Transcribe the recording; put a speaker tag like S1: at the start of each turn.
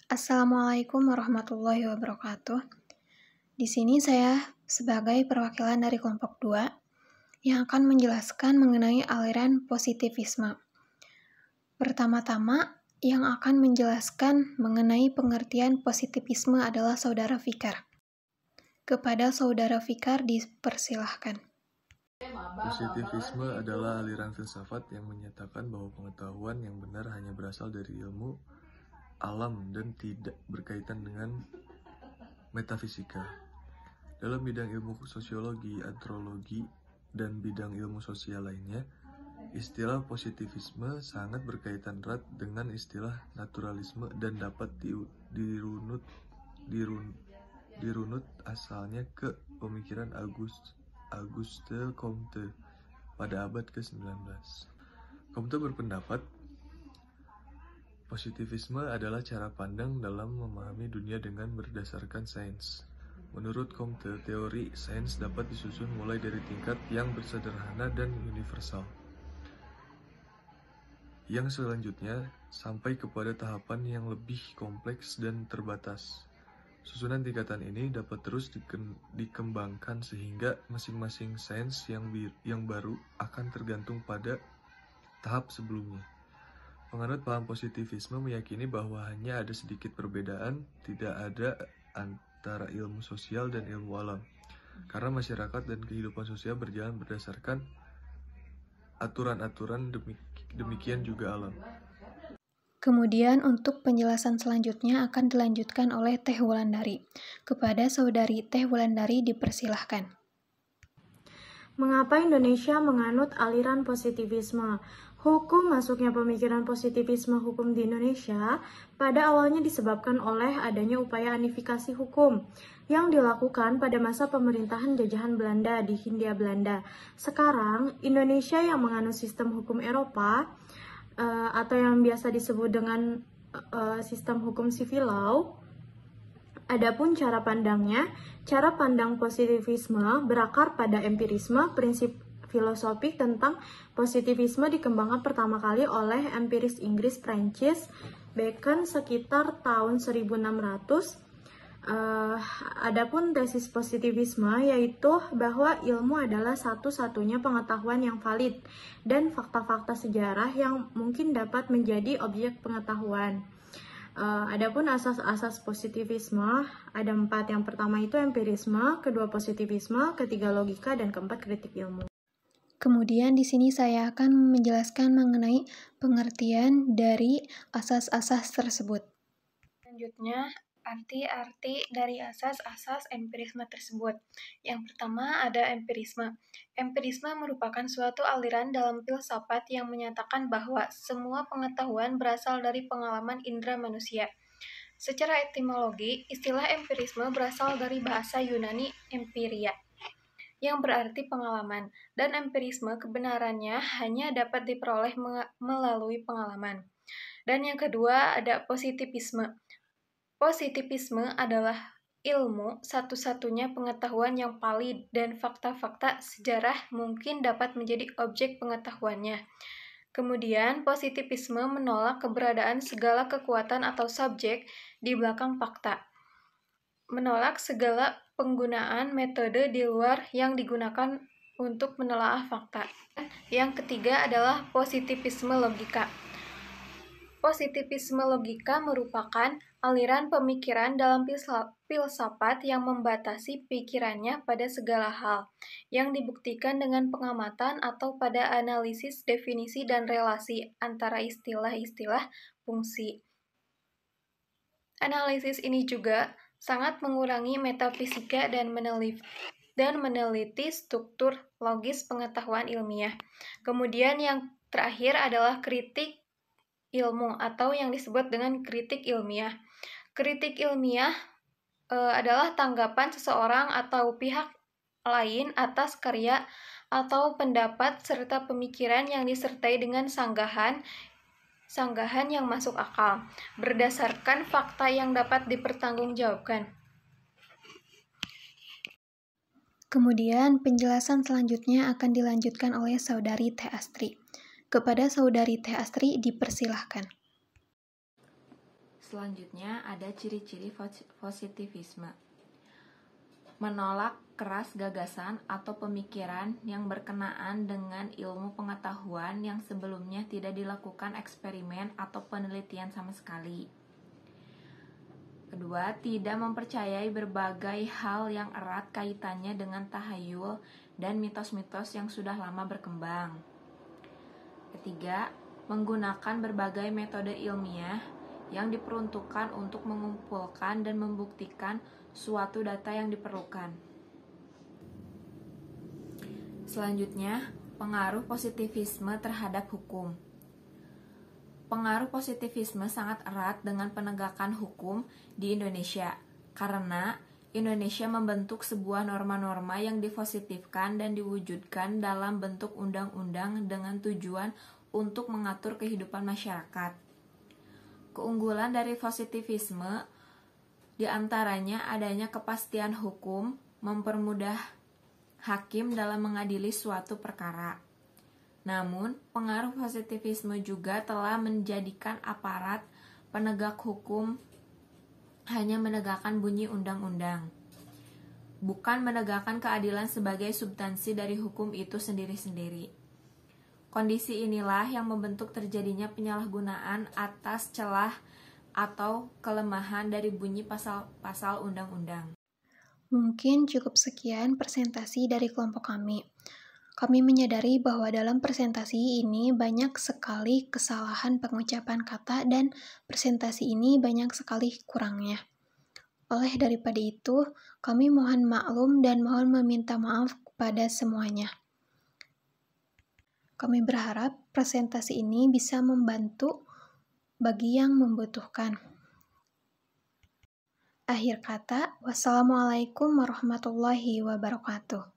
S1: Assalamualaikum warahmatullahi wabarakatuh. Di sini saya sebagai perwakilan dari kelompok 2 yang akan menjelaskan mengenai aliran positivisme. Pertama-tama, yang akan menjelaskan mengenai pengertian positivisme adalah Saudara Fikar. Kepada Saudara Fikar dipersilahkan.
S2: Positivisme adalah aliran filsafat yang menyatakan bahwa pengetahuan yang benar hanya berasal dari ilmu alam dan tidak berkaitan dengan metafisika. Dalam bidang ilmu sosiologi, antropologi, dan bidang ilmu sosial lainnya, istilah positivisme sangat berkaitan erat dengan istilah naturalisme dan dapat dirunut asalnya ke pemikiran Auguste Comte pada abad ke-19. Comte berpendapat positivisme adalah cara pandang dalam memahami dunia dengan berdasarkan sains. Menurut Comte, teori sains dapat disusun mulai dari tingkat yang sederhana dan universal, yang selanjutnya sampai kepada tahapan yang lebih kompleks dan terbatas. Susunan tingkatan ini dapat terus dikembangkan sehingga masing-masing sains yang baru akan tergantung pada tahap sebelumnya. Penganut paham positivisme meyakini bahwa hanya ada sedikit perbedaan tidak ada antara ilmu sosial dan ilmu alam, karena masyarakat dan kehidupan sosial berjalan berdasarkan aturan-aturan, demikian juga alam.
S1: Kemudian untuk penjelasan selanjutnya akan dilanjutkan oleh Teh Wulandari. Kepada Saudari Teh Wulandari dipersilahkan.
S3: Mengapa Indonesia menganut aliran positivisme? Hukum masuknya pemikiran positivisme hukum di Indonesia pada awalnya disebabkan oleh adanya upaya unifikasi hukum yang dilakukan pada masa pemerintahan jajahan Belanda di Hindia Belanda. Sekarang, Indonesia yang menganut sistem hukum Eropa atau yang biasa disebut dengan sistem hukum civil law. Adapun cara pandang positivisme berakar pada empirisme. Prinsip filosofik tentang positivisme dikembangkan pertama kali oleh empiris Inggris Francis Bacon sekitar tahun 1600. Adapun tesis positivisme yaitu bahwa ilmu adalah satu-satunya pengetahuan yang valid dan fakta-fakta sejarah yang mungkin dapat menjadi objek pengetahuan. Adapun asas-asas positivisme ada 4. Yang pertama itu empirisme, kedua positivisme, ketiga logika, dan keempat kritik ilmu.
S1: Kemudian di sini saya akan menjelaskan mengenai pengertian dari asas-asas tersebut. Selanjutnya, arti-arti dari asas-asas empirisme tersebut. Yang pertama ada empirisme. Empirisme merupakan suatu aliran dalam filsafat yang menyatakan bahwa semua pengetahuan berasal dari pengalaman indera manusia. Secara etimologi, istilah empirisme berasal dari bahasa Yunani empiria, yang berarti pengalaman, dan empirisme kebenarannya hanya dapat diperoleh melalui pengalaman. Dan yang kedua ada positivisme. Positivisme adalah ilmu satu-satunya pengetahuan yang valid dan fakta-fakta sejarah mungkin dapat menjadi objek pengetahuannya. Kemudian, positivisme menolak keberadaan segala kekuatan atau subjek di belakang fakta. Menolak segala penggunaan metode di luar yang digunakan untuk menelaah fakta. Yang ketiga adalah positivisme logika. Positivisme logika merupakan aliran pemikiran dalam filsafat yang membatasi pikirannya pada segala hal, yang dibuktikan dengan pengamatan atau pada analisis definisi dan relasi antara istilah-istilah fungsi. Analisis ini juga sangat mengurangi metafisika dan meneliti struktur logis pengetahuan ilmiah. Kemudian yang terakhir adalah kritik ilmu atau yang disebut dengan kritik ilmiah. Kritik ilmiah adalah tanggapan seseorang atau pihak lain atas karya atau pendapat serta pemikiran yang disertai dengan sanggahan yang masuk akal, berdasarkan fakta yang dapat dipertanggungjawabkan. Kemudian penjelasan selanjutnya akan dilanjutkan oleh Saudari Teh Astri. Kepada Saudari Teh Astri dipersilahkan.
S4: Selanjutnya ada ciri-ciri positivisme. Menolak keras gagasan atau pemikiran yang berkenaan dengan ilmu pengetahuan yang sebelumnya tidak dilakukan eksperimen atau penelitian sama sekali. Kedua, tidak mempercayai berbagai hal yang erat kaitannya dengan tahayul dan mitos-mitos yang sudah lama berkembang. Ketiga, menggunakan berbagai metode ilmiah yang diperuntukkan untuk mengumpulkan dan membuktikan suatu data yang diperlukan. Selanjutnya, pengaruh positivisme terhadap hukum. Pengaruh positivisme sangat erat dengan penegakan hukum di Indonesia, karena Indonesia membentuk sebuah norma-norma yang dipositifkan dan diwujudkan dalam bentuk undang-undang dengan tujuan untuk mengatur kehidupan masyarakat. Keunggulan dari positivisme diantaranya adanya kepastian hukum, mempermudah hakim dalam mengadili suatu perkara. Namun, pengaruh positivisme juga telah menjadikan aparat penegak hukum hanya menegakkan bunyi undang-undang, bukan menegakkan keadilan sebagai substansi dari hukum itu sendiri-sendiri. Kondisi inilah yang membentuk terjadinya penyalahgunaan atas celah atau kelemahan dari bunyi pasal-pasal undang-undang.
S1: Mungkin cukup sekian presentasi dari kelompok kami. Kami menyadari bahwa dalam presentasi ini banyak sekali kesalahan pengucapan kata dan presentasi ini banyak sekali kurangnya. Oleh daripada itu, kami mohon maklum dan mohon meminta maaf kepada semuanya. Kami berharap presentasi ini bisa membantu bagi yang membutuhkan. Akhir kata, wassalamualaikum warahmatullahi wabarakatuh.